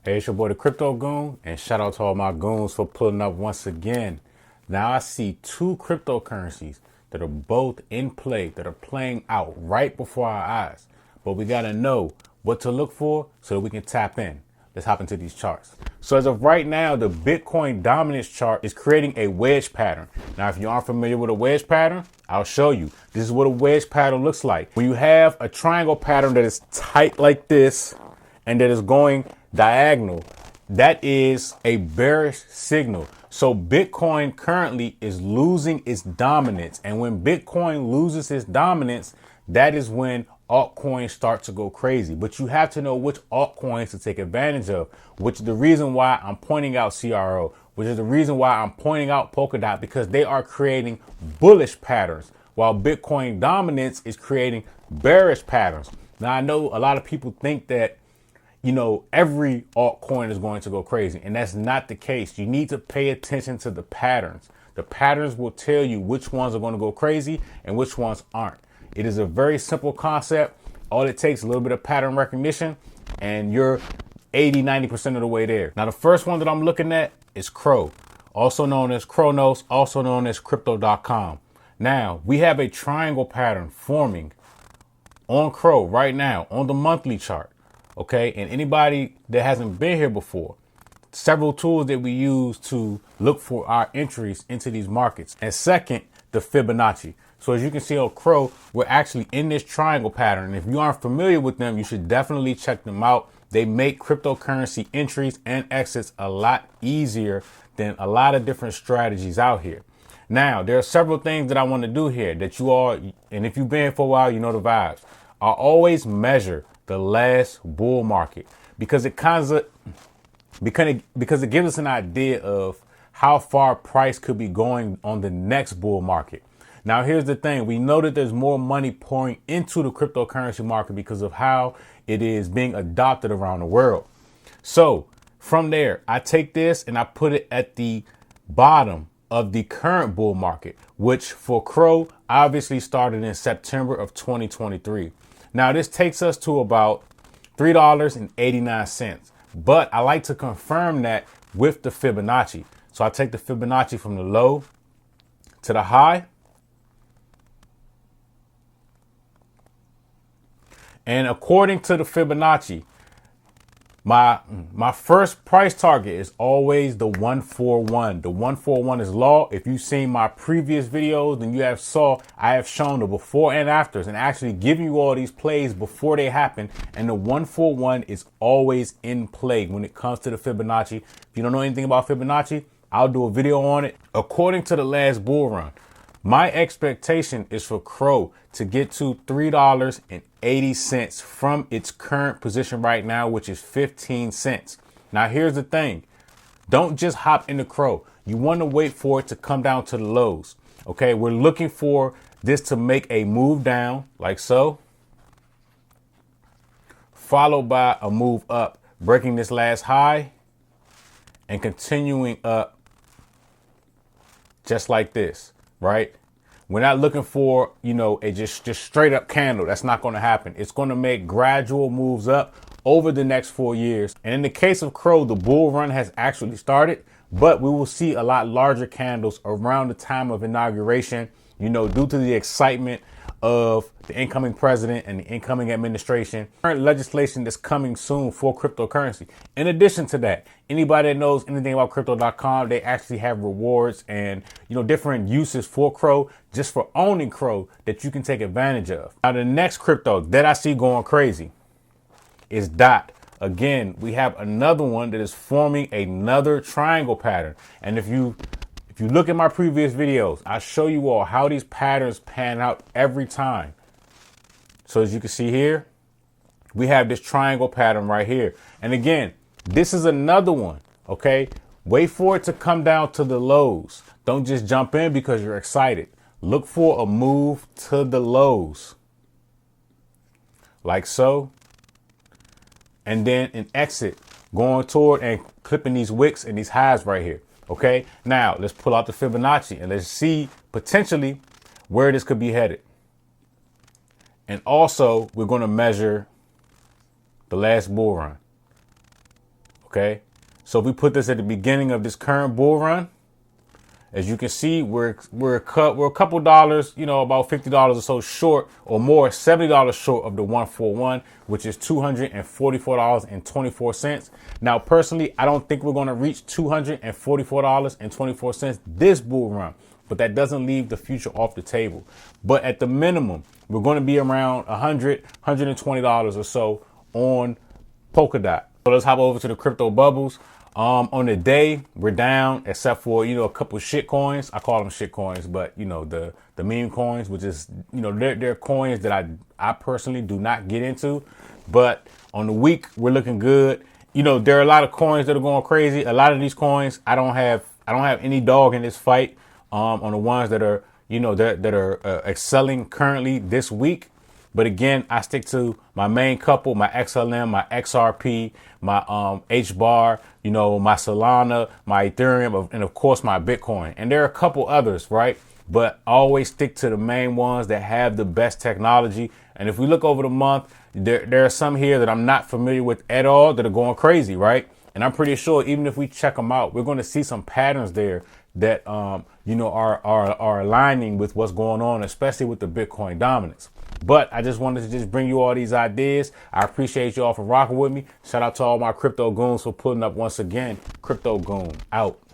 Hey, it's your boy the Crypto Goon, and shout out to all my goons for pulling up once again. Now I see two cryptocurrencies that are both in play, that are playing out right before our eyes. But we gotta know what to look for so that we can tap in. Let's hop into these charts. So as of right now, the Bitcoin dominance chart is creating a wedge pattern. Now, if you aren't familiar with a wedge pattern, I'll show you. This is what a wedge pattern looks like. When you have a triangle pattern that is tight like this and that is going diagonal, that is a bearish signal. So Bitcoin currently is losing its dominance. And when Bitcoin loses its dominance, that is when altcoins start to go crazy. But you have to know which altcoins to take advantage of, which is the reason why I'm pointing out CRO, which is the reason why I'm pointing out Polkadot, because they are creating bullish patterns while Bitcoin dominance is creating bearish patterns. Now, I know a lot of people think that every altcoin is going to go crazy. And that's not the case. You need to pay attention to the patterns. The patterns will tell you which ones are going to go crazy and which ones aren't. It is a very simple concept. All it takes is a little bit of pattern recognition and you're 80-90% of the way there. Now, the first one that I'm looking at is Crow, also known as Chronos, also known as crypto.com. Now, we have a triangle pattern forming on Crow right now on the monthly chart. Okay, and anybody that hasn't been here before, several tools that we use to look for our entries into these markets. And second, the Fibonacci. So as you can see on Crow, we're actually in this triangle pattern. And if you aren't familiar with them, you should definitely check them out. They make cryptocurrency entries and exits a lot easier than a lot of different strategies out here. Now, there are several things that I want to do here that you all, and if you've been here for a while, you know the vibes. I always measure the last bull market because it gives us an idea of how far price could be going on the next bull market. Now, here's the thing. We know that there's more money pouring into the cryptocurrency market because of how it is being adopted around the world. So from there, I take this and I put it at the bottom of the current bull market, which for Crow obviously started in September of 2023. Now, this takes us to about $3.89, but I like to confirm that with the Fibonacci. So I take the Fibonacci from the low to the high. And according to the Fibonacci, my first price target is always the 141. The 141 is law. If you've seen my previous videos, then I have shown the before and afters and actually giving you all these plays before they happen. And the 141 is always in play when it comes to the Fibonacci. If you don't know anything about Fibonacci, I'll do a video on it. According to the last bull run, my expectation is for Crow to get to $3.80 from its current position right now, which is 15 cents. Now, here's the thing. Don't just hop into Crow. You want to wait for it to come down to the lows. OK, we're looking for this to make a move down like so, followed by a move up, breaking this last high and continuing up just like this. Right? We're not looking for, a just straight up candle. That's not going to happen. It's going to make gradual moves up over the next 4 years. And in the case of Crow, the bull run has actually started, but we will see a lot larger candles around the time of inauguration, due to the excitement of the incoming president and the incoming administration, current legislation that's coming soon for cryptocurrency. In addition to that, anybody that knows anything about crypto.com, they actually have rewards and, different uses for Crow just for owning Crow that you can take advantage of. Now, the next crypto that I see going crazy is DOT. Again, we have another one that is forming another triangle pattern. And if you look at my previous videos, I show you all how these patterns pan out every time. So as you can see here, we have this triangle pattern right here. And again, this is another one. OK, wait for it to come down to the lows. Don't just jump in because you're excited. Look for a move to the lows like so. And then an exit going toward and clipping these wicks and these highs right here. OK, now let's pull out the Fibonacci and let's see potentially where this could be headed. And also, we're going to measure the last bull run. Okay. So if we put this at the beginning of this current bull run, as you can see, we're a couple dollars, about $50 or so short, or more, $70 short of the 141, which is $244.24. Now, personally, I don't think we're going to reach $244.24 this bull run, but that doesn't leave the future off the table. But at the minimum, we're going to be around $120 or so on Polkadot. So let's hop over to the crypto bubbles. On the day, we're down, except for, a couple of shit coins. I call them shit coins, but the meme coins, which is, they're coins that I personally do not get into. But on the week, we're looking good. There are a lot of coins that are going crazy. A lot of these coins, I don't have any dog in this fight. On the ones that are, that are excelling currently this week. But again, I stick to my main couple, my XLM, my XRP, my HBAR, my Solana, my Ethereum, and of course my Bitcoin. And there are a couple others, right? But I always stick to the main ones that have the best technology. And if we look over the month, there are some here that I'm not familiar with at all that are going crazy, right? And I'm pretty sure even if we check them out, we're going to see some patterns there that, are aligning with what's going on, especially with the Bitcoin dominance. But I just wanted to just bring you all these ideas. I appreciate you all for rocking with me. Shout out to all my crypto goons for pulling up once again. Crypto Goon out.